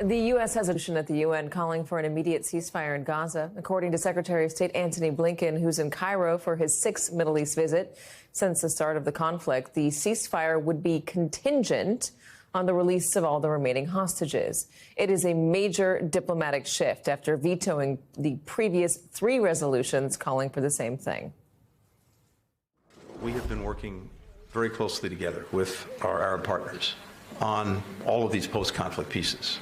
The U.S. has a resolution at the UN calling for an immediate ceasefire in Gaza. According to Secretary of State Antony Blinken, who's in Cairo for his sixth Middle East visit since the start of the conflict, the ceasefire would be contingent on the release of all the remaining hostages. It is a major diplomatic shift after vetoing the previous three resolutions calling for the same thing. We have been working very closely together with our Arab partners on all of these post-conflict pieces.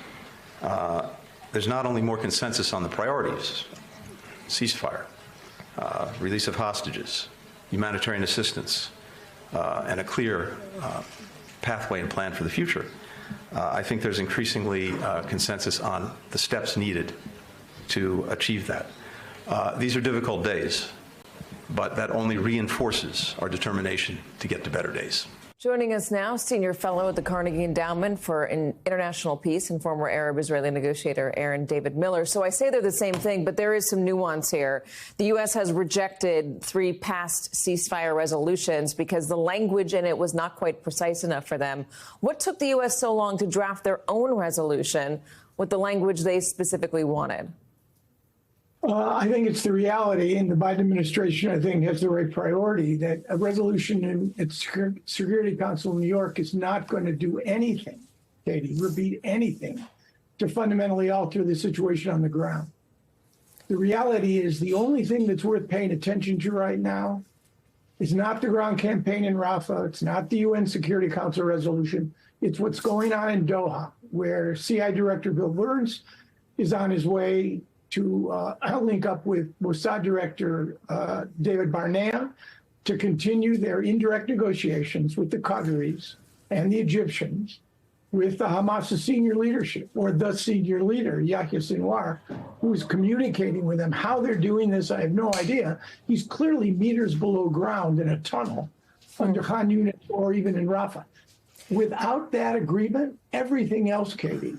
There's not only more consensus on the priorities, ceasefire, release of hostages, humanitarian assistance, and a clear pathway and plan for the future. I think there's increasingly consensus on the steps needed to achieve that. These are difficult days, but that only reinforces our determination to get to better days. Joining us now, senior fellow at the Carnegie Endowment for International Peace and former Arab-Israeli negotiator Aaron David Miller. So I say they're the same thing, but there is some nuance here. The U.S. has rejected three past ceasefire resolutions because the language in it was not quite precise enough for them. What took the U.S. so long to draft their own resolution with the language they specifically wanted? I think it's the reality, and the Biden administration, I think, has the right priority that a resolution in its Security Council in New York is not going to do anything, Katie, repeat anything, to fundamentally alter the situation on the ground. The reality is the only thing that's worth paying attention to right now is not the ground campaign in Rafah. It's not the UN Security Council resolution. It's what's going on in Doha, where CI Director Bill Burns is on his way to link up with Mossad Director David Barnea to continue their indirect negotiations with the Qataris and the Egyptians, with the Hamas senior leadership, or the senior leader, Yahya Sinwar, who is communicating with them. How they're doing this, I have no idea. He's clearly meters below ground in a tunnel under Khan Yunis or even in Rafah. Without that agreement, everything else, Katie,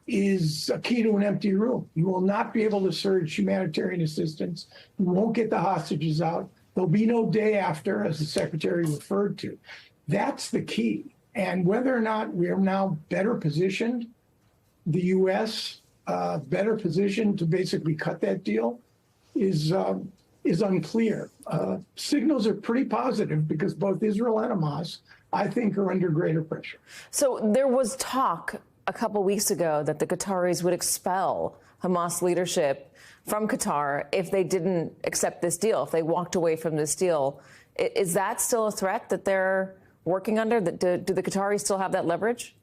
is a key to an empty room. You will not be able to surge humanitarian assistance. You won't get the hostages out. There'll be no day after, as the secretary referred to. That's the key. And whether or not we are now better positioned, the U.S. Better positioned to basically cut that deal is unclear. Signals are pretty positive because both Israel and Hamas, I think, are under greater pressure. So there was talk a couple weeks ago that the Qataris would expel Hamas leadership from Qatar if they didn't accept this deal, if they walked away from this deal. Is that still a threat that they're working under? Do the Qataris still have that leverage?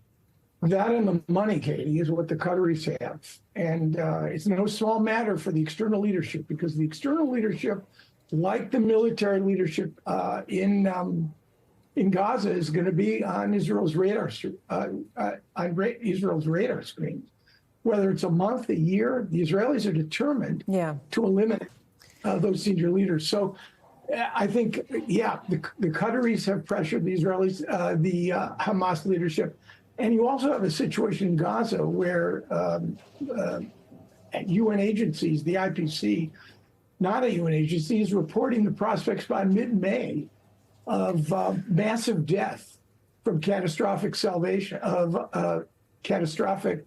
That and the money, Katie, is what the Qataris have. And it's no small matter for the external leadership, because the external leadership, like the military leadership in Gaza, is going to be on Israel's radar screen. Whether it's a month, a year, the Israelis are determined to eliminate those senior leaders. So I think, the Qataris have pressured the Israelis, the Hamas leadership. And you also have a situation in Gaza where UN agencies, the IPC, not a UN agency, is reporting the prospects by mid-May of massive death from catastrophic catastrophic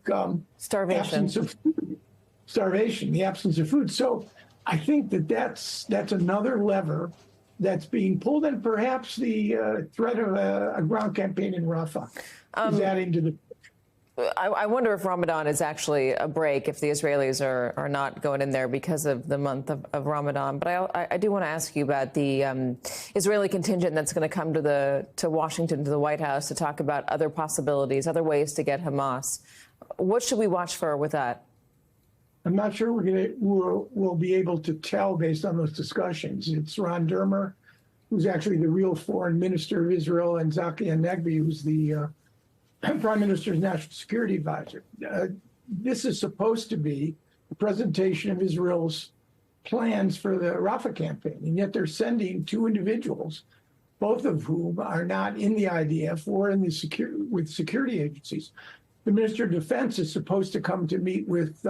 starvation. Absence of food. Starvation, the absence of food. So I think that's another lever that's being pulled, and perhaps the threat of a ground campaign in Rafah is adding to the. I wonder if Ramadan is actually a break, if the Israelis are not going in there because of the month of Ramadan. But I do want to ask you about the Israeli contingent that's going to come to Washington, to the White House, to talk about other possibilities, other ways to get Hamas. What should we watch for with that? I'm not sure we'll be able to tell based on those discussions. It's Ron Dermer, who's actually the real foreign minister of Israel, and Zaki Anegbi, who's the Prime Minister's national security advisor. This is supposed to be a presentation of Israel's plans for the Rafah campaign, and yet they're sending two individuals, both of whom are not in the IDF or in the with security agencies. The Minister of Defense is supposed to come to meet with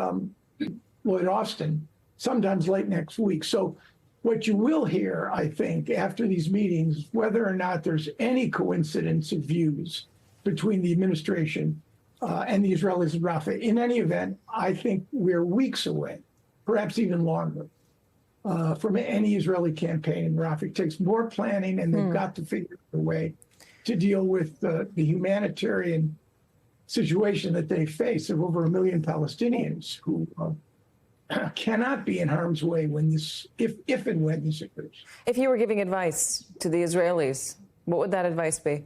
Lloyd Austin sometimes late next week. So what you will hear, I think, after these meetings, whether or not there's any coincidence of views between the administration and the Israelis at Rafah. In any event, I think we're weeks away, perhaps even longer, from any Israeli campaign in Rafah. It takes more planning, and they've got to figure out a way to deal with the humanitarian situation that they face of over 1 million Palestinians who cannot be in harm's way when this, if and when this occurs. If you were giving advice to the Israelis, what would that advice be?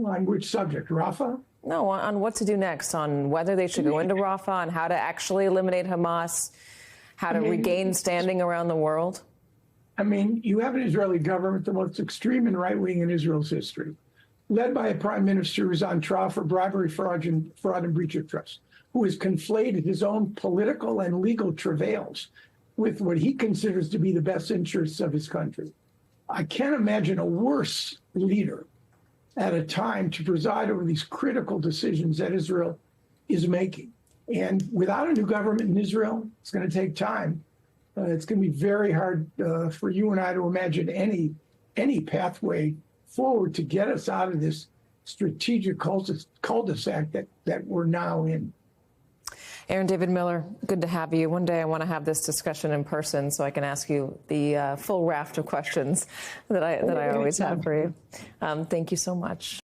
On which subject? Rafah? No, on what to do next, on whether they should go into Rafah, on how to actually eliminate Hamas, how to regain standing around the world. I mean, you have an Israeli government, the most extreme and right-wing in Israel's history, led by a prime minister who's on trial for bribery, fraud, and breach of trust, who has conflated his own political and legal travails with what he considers to be the best interests of his country. I can't imagine a worse leader at a time to preside over these critical decisions that Israel is making. And without a new government in Israel, it's going to take time. It's going to be very hard for you and I to imagine any pathway forward to get us out of this strategic cul-de-sac that we're now in. Aaron David Miller, good to have you. One day I want to have this discussion in person so I can ask you the full raft of questions that I always have for you. Thank you so much.